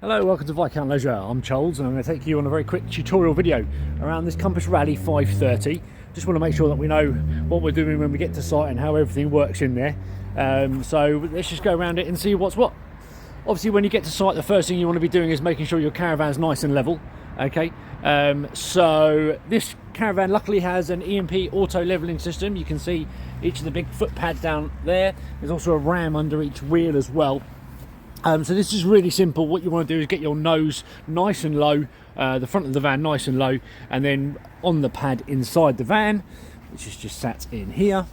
Hello, welcome to Viscount Leisure. I'm Charles and I'm going to take you on a very quick tutorial video around this Compass Rallye 530. Just want to make sure that we know what we're doing when we get to site and how everything works in there. So let's just go around it and see what's what. Obviously when you get to site, the first thing you want to be doing is making sure your caravan's nice and level. Okay, so this Caravan luckily has an EMP auto leveling system. You can see each of the big foot pads down there. There's also a ram under each wheel as well. So this is really simple. What you want to do is get your nose nice and low, the front of the van nice and low, and then on the pad inside the van, which is just sat in here,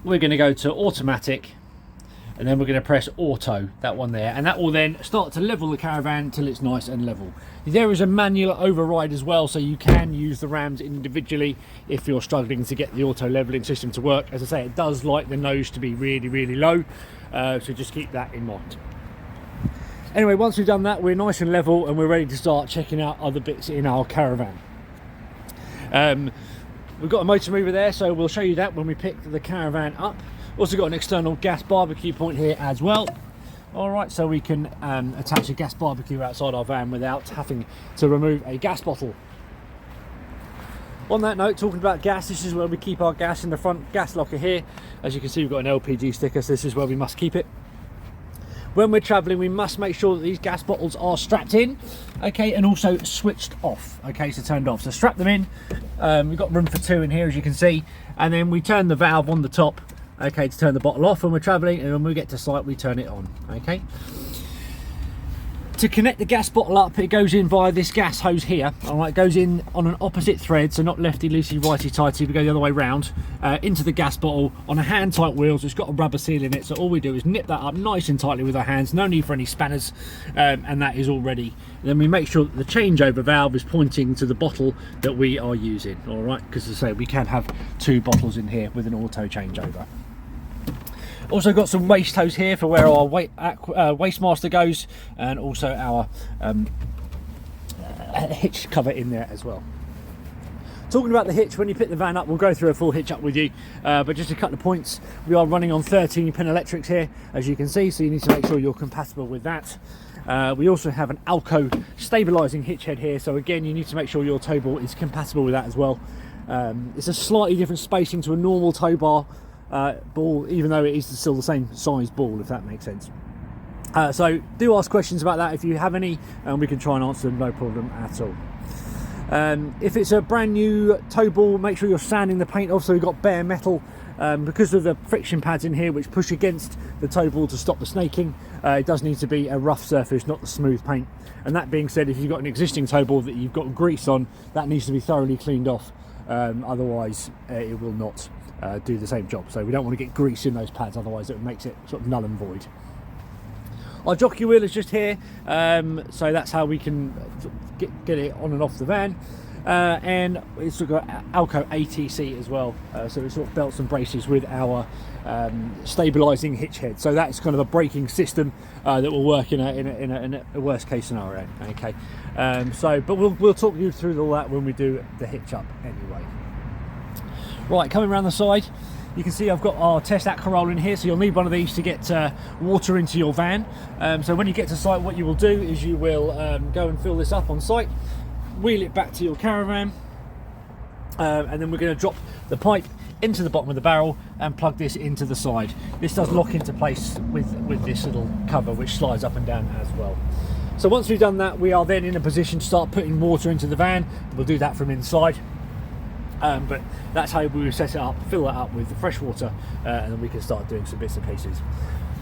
we're going to go to automatic, and then we're going to press auto, that one there, and that will then start to level the caravan till it's nice and level. There is a manual override as well, so you can use the rams individually if you're struggling to get the auto leveling system to work. As I say, it does like the nose to be really low, so just keep that in mind. Anyway, once we've done that, we're nice and level and we're ready to start checking out other bits in our caravan. We've got a motor mover there, so we'll show you that when we pick the caravan up. Also got an external gas barbecue point here as well. Alright, so we can attach a gas barbecue outside our van without having to remove a gas bottle. On that note, talking about gas, this is where we keep our gas in the front gas locker here. As you can see, we've got an LPG sticker, so this is where we must keep it. When we're travelling, we must make sure that these gas bottles are strapped in, okay, and also switched off, okay, so turned off. So strap them in. We've got room for two in here, as you can see, and then we turn the valve on the top, okay, to turn the bottle off when we're travelling, and when we get to site we turn it on. Okay, to connect the gas bottle up, it goes in via this gas hose here. All right, it goes in on an opposite thread, so not lefty loosey righty tighty, we go the other way round, into the gas bottle on a hand tight wheel. So it's got a rubber seal in it, so all we do is nip that up nice and tightly with our hands, no need for any spanners, and that is all ready. Then we make sure that the changeover valve is pointing to the bottle that we are using. All right, because as I say, we can have two bottles in here with an auto changeover. Also got some waste hose here for where our waste master goes, and also our hitch cover in there as well. Talking about the hitch, when you pick the van up, we'll go through a full hitch up with you, but just a couple of points. We are running on 13-pin electrics here, as you can see, so you need to make sure you're compatible with that. We also have an Alco stabilising hitch head here, so again you need to make sure your tow ball is compatible with that as well. It's a slightly different spacing to a normal tow bar ball, even though it is still the same size ball, if that makes sense. So do ask questions about that if you have any, and we can try and answer them, no problem at all. If it's a brand new tow ball, make sure you're sanding the paint off, so we've got bare metal, because of the friction pads in here which push against the tow ball to stop the snaking. It does need to be a rough surface, not the smooth paint. And that being said, if you've got an existing tow ball that you've got grease on, that needs to be thoroughly cleaned off, otherwise it will not do the same job. So we don't want to get grease in those pads, otherwise it makes it sort of null and void. Our jockey wheel is just here, so that's how we can get it on and off the van, and it's got Alco ATC as well, so it sort of belts and braces with our stabilising hitch head. So that's kind of a braking system that will work in a worst case scenario. Okay, but we'll talk you through all that when we do the hitch up anyway. Right, coming around the side, you can see I've got our test aqua roll in here, so you'll need one of these to get water into your van. So when you get to site, what you will do is you will go and fill this up on site, wheel it back to your caravan, and then we're going to drop the pipe into the bottom of the barrel and plug this into the side. This does lock into place with this little cover which slides up and down as well. So once we've done that, we are then in a position to start putting water into the van. We'll do that from inside. But that's how we will set it up, fill it up with the fresh water, and then we can start doing some bits and pieces.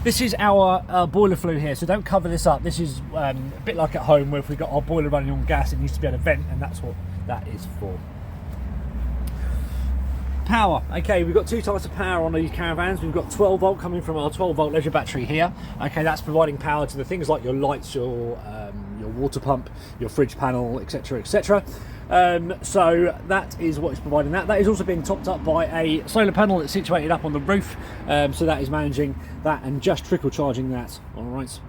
This is our boiler flue here, so don't cover this up. This is a bit like at home, where if we've got our boiler running on gas, it needs to be able to vent, and that's what that is for. Power. Okay, we've got two types of power on these caravans. We've got 12 volt coming from our 12 volt leisure battery here. Okay, that's providing power to the things like your lights, your water pump, your fridge panel, etc, etc. So that is what is providing that. That is also being topped up by a solar panel that's situated up on the roof, so that is managing that and just trickle charging that. All right.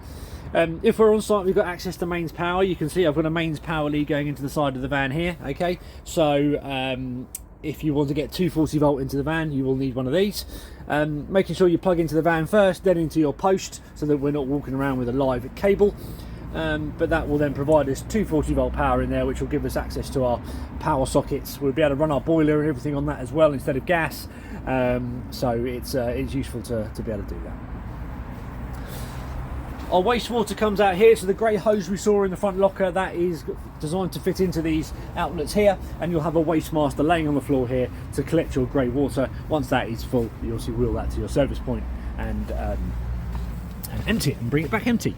If we're on site, we've got access to mains power. You can see I've got a mains power lead going into the side of the van here. Okay, so if you want to get 240 volt into the van, you will need one of these. Making sure you plug into the van first, then into your post, so that we're not walking around with a live cable. But that will then provide us 240 volt power in there, which will give us access to our power sockets. We'll be able to run our boiler and everything on that as well instead of gas. So it's useful to be able to do that. Our wastewater comes out here, so the grey hose we saw in the front locker, that is designed to fit into these outlets here, and you'll have a waste master laying on the floor here to collect your grey water. Once that is full, you obviously wheel that to your service point and empty it and bring it back empty.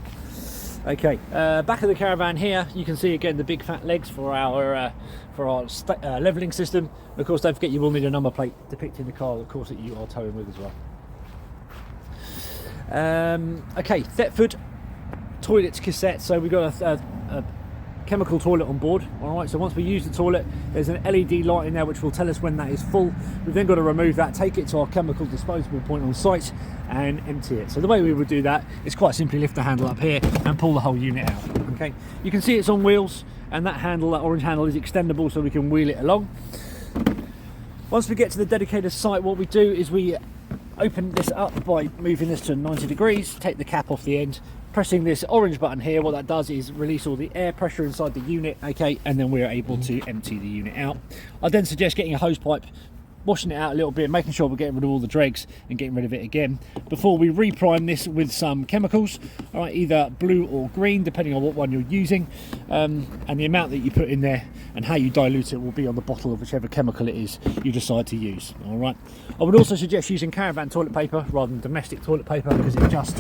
Okay, back of the Caravan here, you can see again the big fat legs for our levelling system. Of course, don't forget you will need a number plate depicting the car, of course, that you are towing with as well. Okay, Thetford toilets cassette. So we've got a chemical toilet on board. All right, so once we use the toilet, there's an LED light in there which will tell us when that is full. We've then got to remove that, take it to our chemical disposable point on site and empty it. So the way we would do that is quite simply lift the handle up here and pull the whole unit out. Okay, you can see it's on wheels, and that handle, that orange handle, is extendable so we can wheel it along. Once we get to the dedicated site, what we do is we open this up by moving this to 90 degrees, take the cap off the end, pressing this orange button here. What that does is release all the air pressure inside the unit, okay, and then we're able to empty the unit out. I then suggest getting a hose pipe, washing it out a little bit, making sure we're getting rid of all the dregs and getting rid of it again before we reprime this with some chemicals. All right, either blue or green depending on what one you're using, and the amount that you put in there and how you dilute it will be on the bottle of whichever chemical it is you decide to use. All right, I would also suggest using Caravan toilet paper rather than domestic toilet paper because it just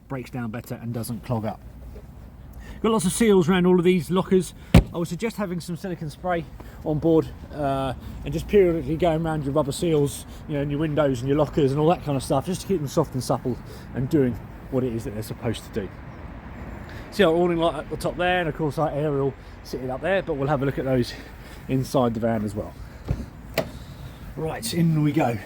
breaks down better and doesn't clog up. Got lots of seals around all of these lockers. I would suggest having some silicone spray on board and just periodically going around your rubber seals, you know, and your windows and your lockers and all that kind of stuff, just to keep them soft and supple and doing what it is that they're supposed to do. See our awning light at the top there, and of course our aerial sitting up there, but we'll have a look at those inside the van as well. Right, in we go.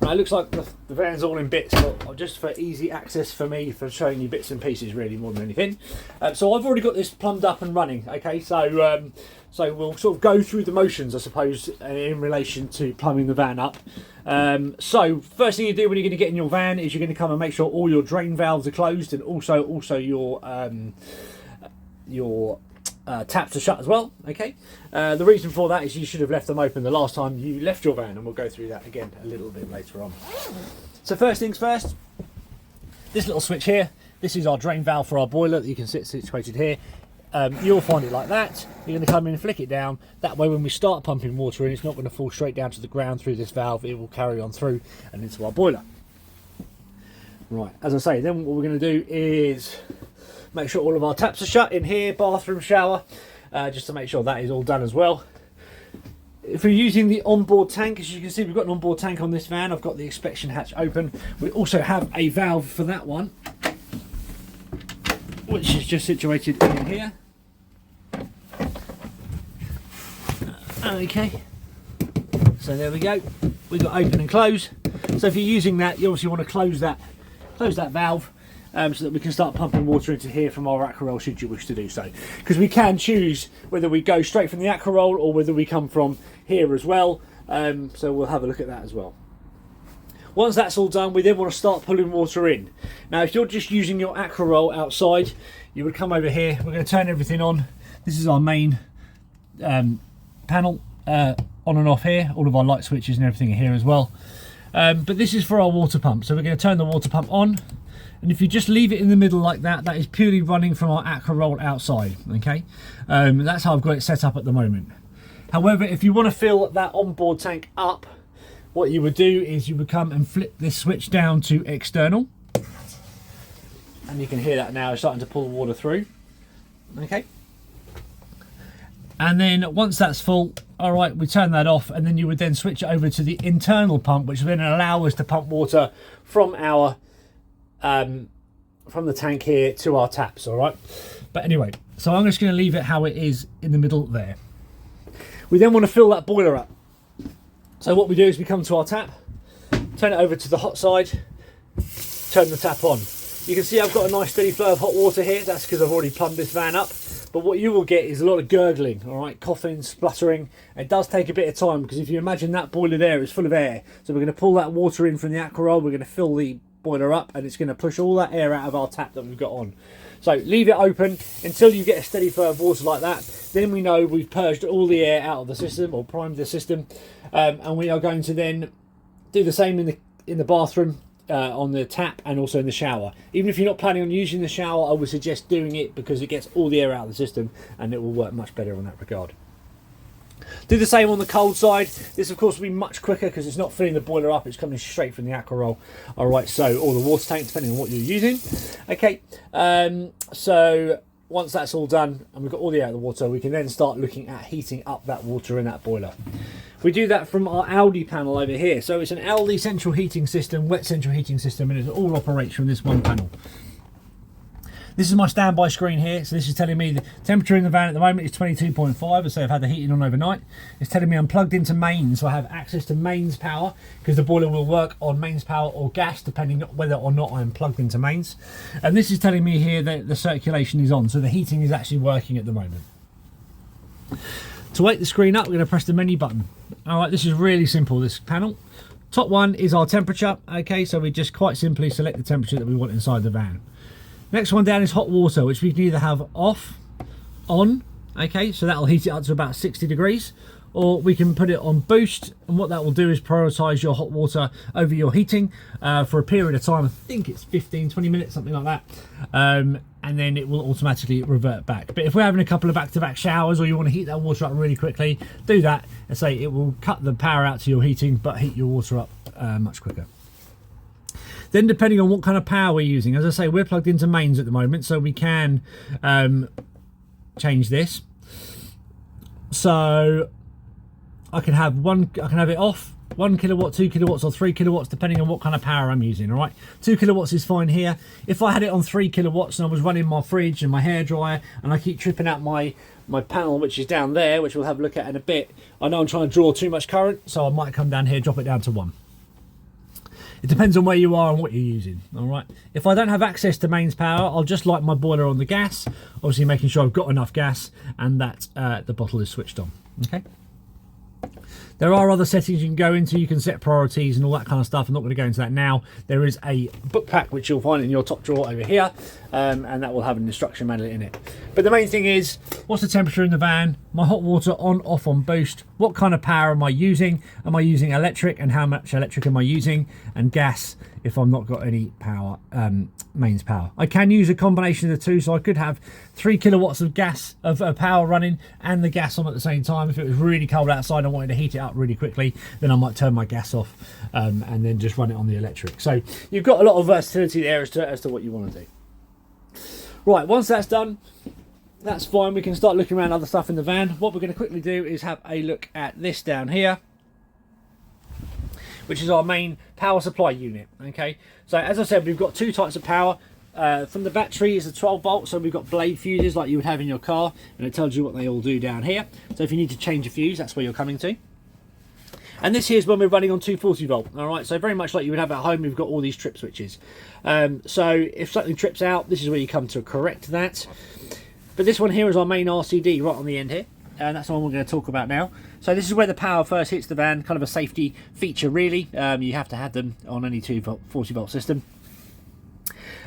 Right, it looks like the van's all in bits, but just for easy access for me, for showing you bits and pieces really more than anything. So I've already got this plumbed up and running, okay, so we'll sort of go through the motions, I suppose, in relation to plumbing the van up. So first thing you do when you're going to get in your van is you're going to come and make sure all your drain valves are closed, and also your taps are shut as well, okay. The reason for that is you should have left them open the last time you left your van, and we'll go through that again a little bit later on. So first things first, this little switch here, this is our drain valve for our boiler that you can see situated here. You'll find it like that. You're going to come in and flick it down. That way when we start pumping water in, it's not going to fall straight down to the ground through this valve. It will carry on through and into our boiler. Right, as I say, then what we're going to do is make sure all of our taps are shut in here, bathroom, shower, just to make sure that is all done as well. If we're using the onboard tank, as you can see, we've got an onboard tank on this van. I've got the inspection hatch open. We also have a valve for that one, which is just situated in here. Okay, so there we go. We've got open and close. So if you're using that, you obviously want to close that valve. So that we can start pumping water into here from our aqua roll should you wish to do so, because we can choose whether we go straight from the aqua roll or whether we come from here as well, so we'll have a look at that as well. Once that's all done, we then want to start pulling water in. Now if you're just using your aqua roll outside, you would come over here. We're going to turn everything on. This is our main panel, on and off here. All of our light switches and everything are here as well, but this is for our water pump. So we're going to turn the water pump on. And if you just leave it in the middle like that, that is purely running from our aqua roll outside, okay? That's how I've got it set up at the moment. However, if you want to fill that onboard tank up, what you would do is you would come and flip this switch down to external. And you can hear that now, it's starting to pull the water through, okay? And then once that's full, all right, we turn that off, and then you would then switch it over to the internal pump, which will then allow us to pump water from our from the tank here to our taps. All right, but anyway, so I'm just going to leave it how it is in the middle there. We then want to fill that boiler up. So what we do is we come to our tap, turn it over to the hot side, turn the tap on. You can see I've got a nice steady flow of hot water here. That's because I've already plumbed this van up. but what you will get is a lot of gurgling, all right, coughing, spluttering. It does take a bit of time, because if you imagine that boiler there is full of air, so we're going to pull that water in from the aqua roll, we're going to fill the boiler up, and it's going to push all that air out of our tap that we've got on. So leave it open until you get a steady flow of water like that. Then we know we've purged all the air out of the system, or primed the system, and we are going to then do the same in the bathroom, on the tap, and also in the shower. Even if you're not planning on using the shower, I would suggest doing it, because it gets all the air out of the system and it will work much better in that regard. Do the same on the cold side. This of course will be much quicker, because it's not filling the boiler up, it's coming straight from the aqua roll. Alright, so, or the water tank, depending on what you're using. Okay, so once that's all done and we've got all the air out of the water, we can then start looking at heating up that water in that boiler. We do that from our Aldi panel over here. So it's an Aldi central heating system, wet central heating system, and it all operates from this one panel. This is my standby screen here, so this is telling me the temperature in the van at the moment is 22.5, as say I've had the heating on overnight. It's telling me I'm plugged into mains, so I have access to mains power, because the boiler will work on mains power or gas, depending on whether or not I'm plugged into mains. And this is telling me here that the circulation is on, so the heating is actually working at the moment. To wake the screen up, we're going to press the menu button. Alright, this is really simple, this panel. Top one is our temperature. Okay, so we just quite simply select the temperature that we want inside the van. Next one down is hot water, which we can either have off, on, okay, so that'll heat it up to about 60 degrees, or we can put it on boost, and what that will do is prioritise your hot water over your heating for a period of time. I think it's 15-20 minutes, something like that, and then it will automatically revert back. But if we're having a couple of back-to-back showers, or you want to heat that water up really quickly, do that, and say it will cut the power out to your heating but heat your water up much quicker. Then depending on what kind of power we're using, as I say, we're plugged into mains at the moment, so we can change this. So I can have it off, 1 kilowatt, 2 kilowatts, or 3 kilowatts, depending on what kind of power I'm using. All right, 2 kilowatts is fine here. If I had it on 3 kilowatts and I was running my fridge and my hairdryer, and I keep tripping out my panel, which is down there, which we'll have a look at in a bit, I know I'm trying to draw too much current, so I might come down here, drop it down to 1. It depends on where you are and what you're using. All right. If I don't have access to mains power, I'll just light my boiler on the gas, obviously making sure I've got enough gas and that the bottle is switched on. Okay. There are other settings you can go into. You can set priorities and all that kind of stuff. I'm not going to go into that now. There is a book pack which you'll find in your top drawer over here, and that will have an instruction manual in it. But the main thing is, what's the temperature in the van? My hot water on, off, on boost. What kind of power am I using? Am I using electric, and how much electric am I using? And gas, if I've not got any power, mains power. I can use a combination of the two, so I could have 3 kilowatts of gas of power running and the gas on at the same time. If it was really cold outside and I wanted to heat it up really quickly, then I might turn my gas off and then just run it on the electric. So you've got a lot of versatility there as to what you want to do. Right, once that's done, that's fine. We can start looking around other stuff in the van. What we're going to quickly do is have a look at this down here, which is our main power supply unit. Okay, so as I said, we've got two types of power. From the battery is a 12 volt, so we've got blade fuses like you would have in your car, and it tells you what they all do down here. So if you need to change a fuse, that's where you're coming to. And this here is when we're running on 240 volt. All right, so very much like you would have at home, we've got all these trip switches. So if something trips out, this is where you come to correct that. But this one here is our main RCD right on the end here, and that's the one we're going to talk about now. So this is where the power first hits the van, kind of a safety feature really. You have to have them on any 240 volt system.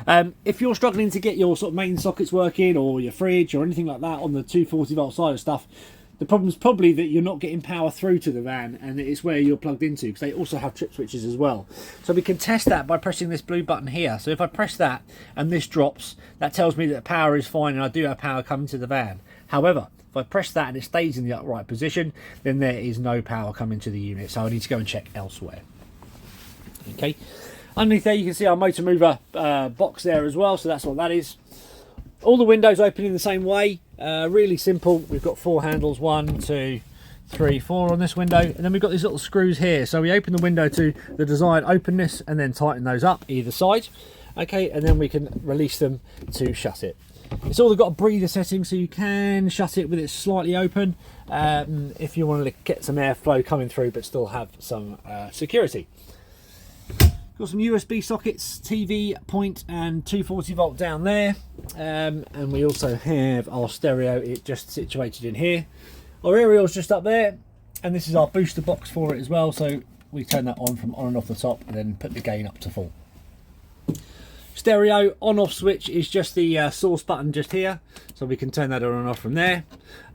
If you're struggling to get your sort of main sockets working, or your fridge or anything like that on the 240 volt side of stuff, the problem's probably that you're not getting power through to the van, and it's where you're plugged into, because they also have trip switches as well. So we can test that by pressing this blue button here. So if I press that and this drops, that tells me that power is fine and I do have power coming to the van. However, if I press that and it stays in the upright position, then there is no power coming to the unit, so I need to go and check elsewhere. Okay, underneath there you can see our motor mover box there as well, so that's what that is. All the windows open in the same way, really simple. We've got 4 handles, 1, 2, 3, 4 on this window, and then we've got these little screws here. So we open the window to the desired openness and then tighten those up either side. Okay, and then we can release them to shut it. It's all got a breather setting, so you can shut it with it slightly open if you want to get some airflow coming through but still have some security. Got some USB sockets, TV point and 240 volt down there. And we also have our stereo, it just situated in here. Our aerial's just up there, and this is our booster box for it as well, so we turn that on from on and off the top and then put the gain up to full. Stereo on off switch is just the source button just here, so we can turn that on and off from there.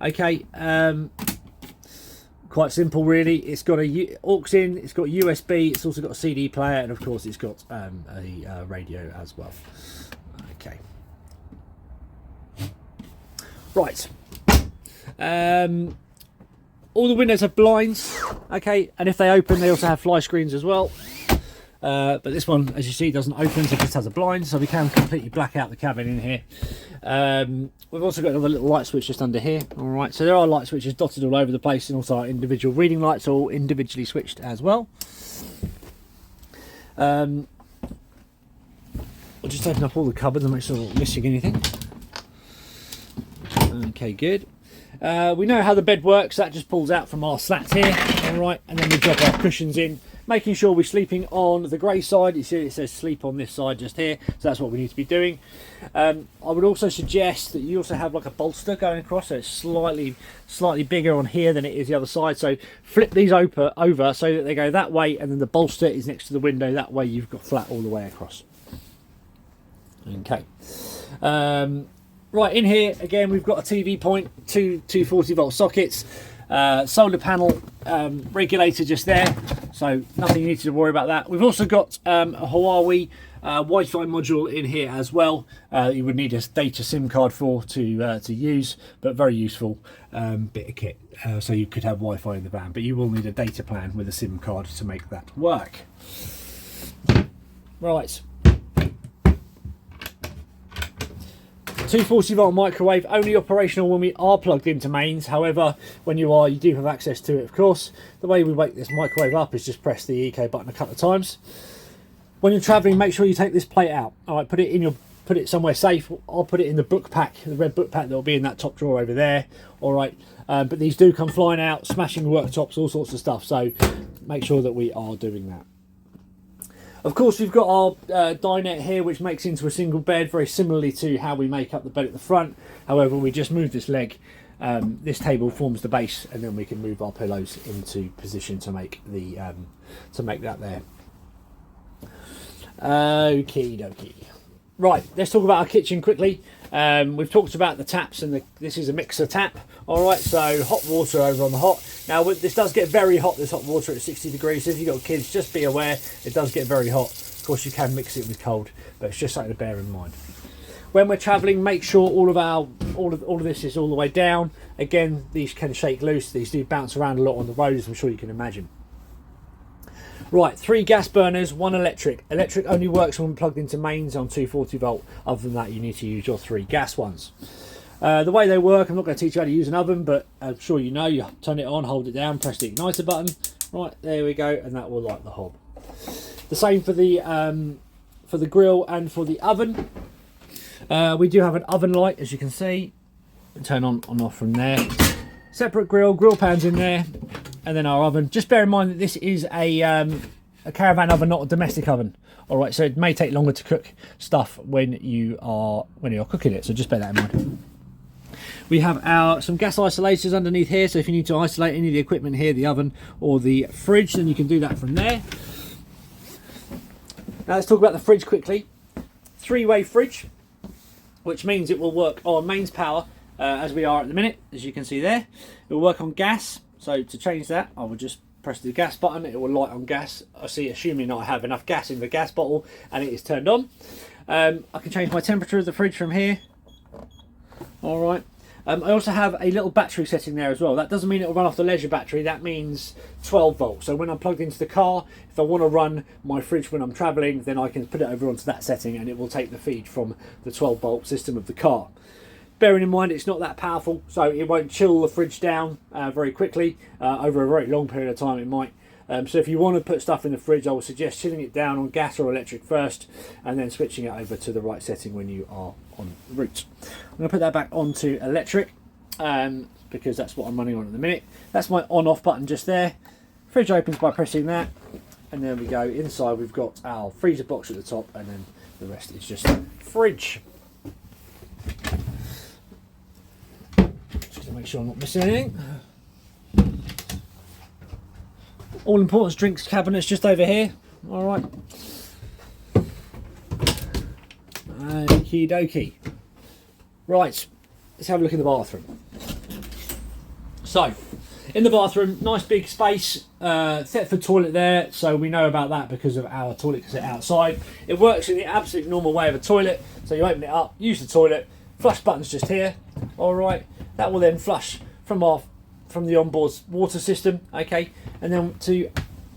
Okay, quite simple really. It's got a aux in, it's got USB, it's also got a CD player, and of course it's got a radio as well. Okay, right. All the windows have blinds, okay, and if they open they also have fly screens as well. But this one, as you see, doesn't open, so it just has a blind, so we can completely black out the cabin in here. We've also got another little light switch just under here. All right, so there are light switches dotted all over the place, and also our individual reading lights are all individually switched as well. We'll just open up all the cupboards and make sure we're not missing anything. Okay, good. We know how the bed works. That just pulls out from our slats here. All right, and then we drop our cushions in, making sure we're sleeping on the grey side. You see it says sleep on this side just here, so that's what we need to be doing. I would also suggest that you also have like a bolster going across, so it's slightly bigger on here than it is the other side. So flip these over so that they go that way, and then the bolster is next to the window. That way you've got flat all the way across. Okay. Right, in here again we've got a TV point, two 240 volt sockets, solar panel regulator just there, so nothing you need to worry about that. We've also got a Huawei Wi-Fi module in here as well. You would need a data SIM card for to use, but very useful bit of kit. So you could have Wi-Fi in the van, but you will need a data plan with a SIM card to make that work. Right. 240 volt microwave, only operational when we are plugged into mains. However, when you are, you do have access to it, of course. The way we wake this microwave up is just press the EK button a couple of times. When you're traveling, make sure you take this plate out. All right, put it somewhere safe. I'll put it in the book pack, the red book pack that will be in that top drawer over there. All right, but these do come flying out, smashing worktops, all sorts of stuff. So make sure that we are doing that. Of course, we've got our dinette here, which makes into a single bed, very similarly to how we make up the bed at the front. However, we just move this leg. This table forms the base, and then we can move our pillows into position to make the that there. Okie dokie. Right, let's talk about our kitchen quickly. We've talked about the taps, and this is a mixer tap. All right, so hot water over on the hot. Now this does get very hot, this hot water at 60 degrees. So if you've got kids, just be aware it does get very hot. Of course, you can mix it with cold, but it's just something to bear in mind. When we're traveling, make sure all of this is all the way down. Again, these can shake loose. These do bounce around a lot on the road, as I'm sure you can imagine. Right, 3 gas burners, 1 electric. Electric only works when plugged into mains on 240 volt. Other than that, you need to use your 3 gas ones. The way they work, I'm not going to teach you how to use an oven, but I'm sure you know. You turn it on, hold it down, press the igniter button. Right, there we go, and that will light the hob. The same for the grill and for the oven. We do have an oven light, as you can see. Turn on and off from there. Separate grill pans in there, and then our oven. Just bear in mind that this is a Caravan oven, not a domestic oven. All right, so it may take longer to cook stuff when you're cooking it. So just bear that in mind. We have some gas isolators underneath here, so if you need to isolate any of the equipment here, the oven or the fridge, then you can do that from there. Now let's talk about the fridge quickly. 3-way fridge, which means it will work on mains power, as we are at the minute, as you can see there. It will work on gas, so to change that, I will just press the gas button, it will light on gas. I see, assuming I have enough gas in the gas bottle, and it is turned on. I can change my temperature of the fridge from here. All right. I also have a little battery setting there as well. That doesn't mean it will run off the Leisure battery. That means 12 volts. So when I'm plugged into the car, if I want to run my fridge when I'm traveling, then I can put it over onto that setting, and it will take the feed from the 12 volt system of the car. Bearing in mind it's not that powerful, so it won't chill the fridge down very quickly. Over a very long period of time it might. So if you want to put stuff in the fridge, I would suggest chilling it down on gas or electric first, and then switching it over to the right setting when you are on route. I'm going to put that back onto electric, because that's what I'm running on at the minute. That's my on-off button just there. Fridge opens by pressing that, and there we go. Inside we've got our freezer box at the top, and then the rest is just fridge. make sure I'm not missing anything. All important drinks cabinets just over here. All right. Okie dokie. Right, let's have a look in the bathroom. So, in the bathroom, nice big space, Thetford toilet there, so we know about that because of our toilet cassette outside. It works in the absolute normal way of a toilet, so you open it up, use the toilet, flush button's just here, alright. That will then flush from the onboard water system, okay. And then to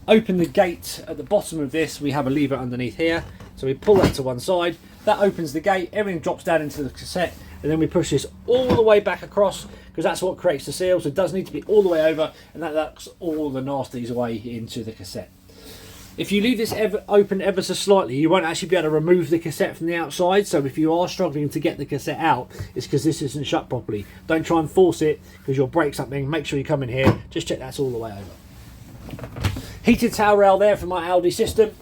open the gate at the bottom of this, we have a lever underneath here, so we pull that to one side, that opens the gate, everything drops down into the cassette, and then we push this all the way back across, because that's what creates the seal. So it does need to be all the way over, and that locks all the nasties away into the cassette. If you leave this open ever so slightly, you won't actually be able to remove the cassette from the outside. So if you are struggling to get the cassette out, it's because this isn't shut properly. Don't try and force it, because you'll break something. Make sure you come in here, just check that's all the way over. Heated towel rail there from my Aldi system.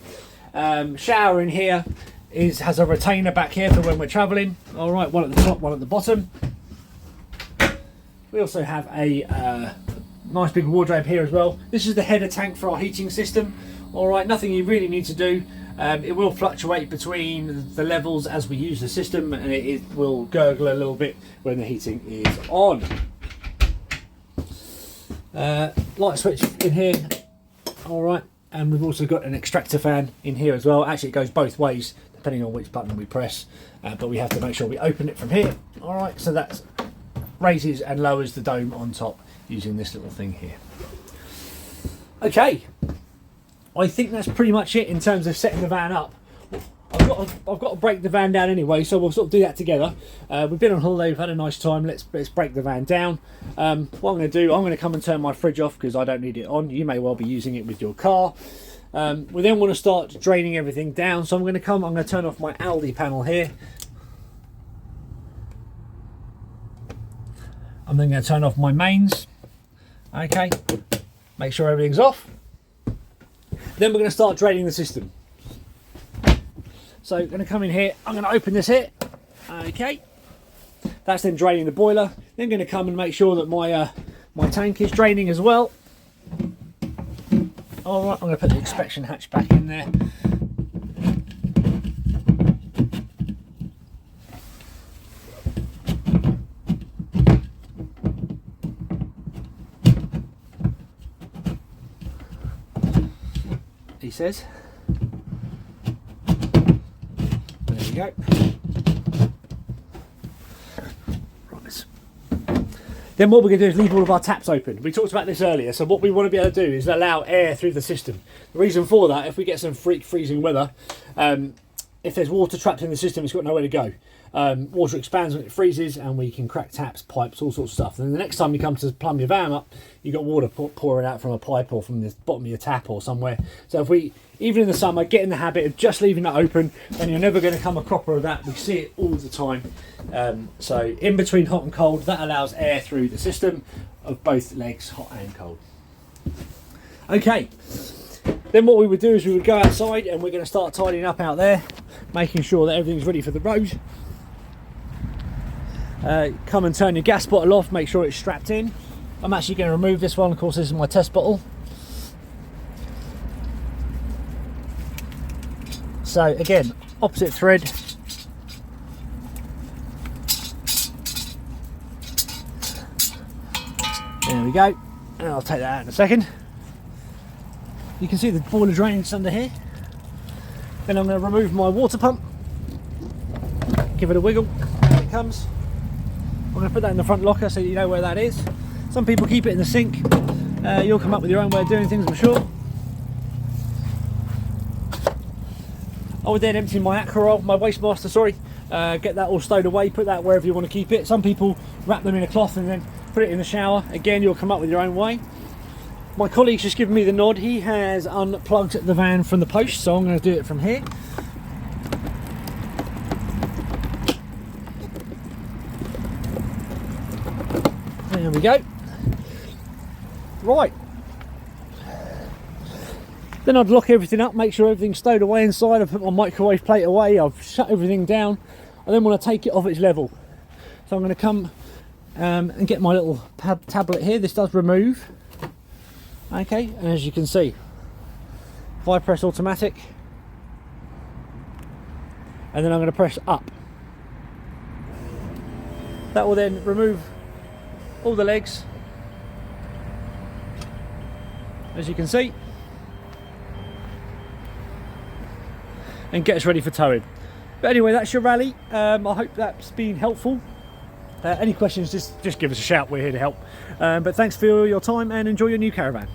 Shower in here has a retainer back here for when we're travelling. All right, one at the top, one at the bottom. We also have a nice big wardrobe here as well. This is the header tank for our heating system. All right, nothing you really need to do. It will fluctuate between the levels as we use the system, and it will gurgle a little bit when the heating is on. Light switch in here. All right, and we've also got an extractor fan in here as well. Actually, it goes both ways depending on which button we press, but we have to make sure we open it from here. All right, so that raises and lowers the dome on top using this little thing here. Okay, I think that's pretty much it in terms of setting the van up. I've got to break the van down anyway, so we'll sort of do that together. We've been on holiday, we've had a nice time. Let's break the van down. What I'm going to do, I'm going to come and turn my fridge off because I don't need it on. You may well be using it with your car. We then want to start draining everything down, so I'm going to turn off my Aldi panel here. I'm then going to turn off my mains. Okay, make sure everything's off. Then we're going to start draining the system. So I'm going to come in here, I'm going to open this here. Okay, that's then draining the boiler. Then going to come and make sure that my tank is draining as well. All right, I'm going to put the inspection hatch back in there. He says. There we go. Right. Then what we're going to do is leave all of our taps open. We talked about this earlier, so what we want to be able to do is allow air through the system. The reason for that, if we get some freezing weather, if there's water trapped in the system, it's got nowhere to go. Water expands when it freezes, and we can crack taps, pipes, all sorts of stuff. And then the next time you come to plumb your van up, you've got water pouring out from a pipe or from the bottom of your tap or somewhere. So if we, even in the summer, get in the habit of just leaving it open, then you're never going to come a cropper of that. We see it all the time. So in between hot and cold, that allows air through the system of both legs, hot and cold. Okay. Then what we would do is we would go outside, and we're going to start tidying up out there, making sure that everything's ready for the road. Come and turn your gas bottle off, make sure it's strapped in. I'm actually going to remove this one, of course this is my test bottle. So again, opposite thread. There we go, and I'll take that out in a second. You can see the boiler drainage under here. Then I'm going to remove my water pump. Give it a wiggle, there it comes. I'm going to put that in the front locker so you know where that is. Some people keep it in the sink. You'll come up with your own way of doing things, I'm sure. I would then empty my Aquarol, my Waste Master, sorry. Get that all stowed away, put that wherever you want to keep it. Some people wrap them in a cloth and then put it in the shower. Again, you'll come up with your own way. My colleague's just given me the nod. He has unplugged the van from the post, so I'm going to do it from here. There we go. Right. Then I'd lock everything up, make sure everything's stowed away inside. I've put my microwave plate away, I've shut everything down. I then want to take it off its level. So I'm going to come and get my little tablet here. This does remove. Okay, and as you can see, if I press automatic, and then I'm going to press up, that will then remove all the legs, as you can see, and get us ready for towing. But anyway, that's your Rallye. I hope that's been helpful. Any questions, just give us a shout. We're here to help. But thanks for your time and enjoy your new Caravan.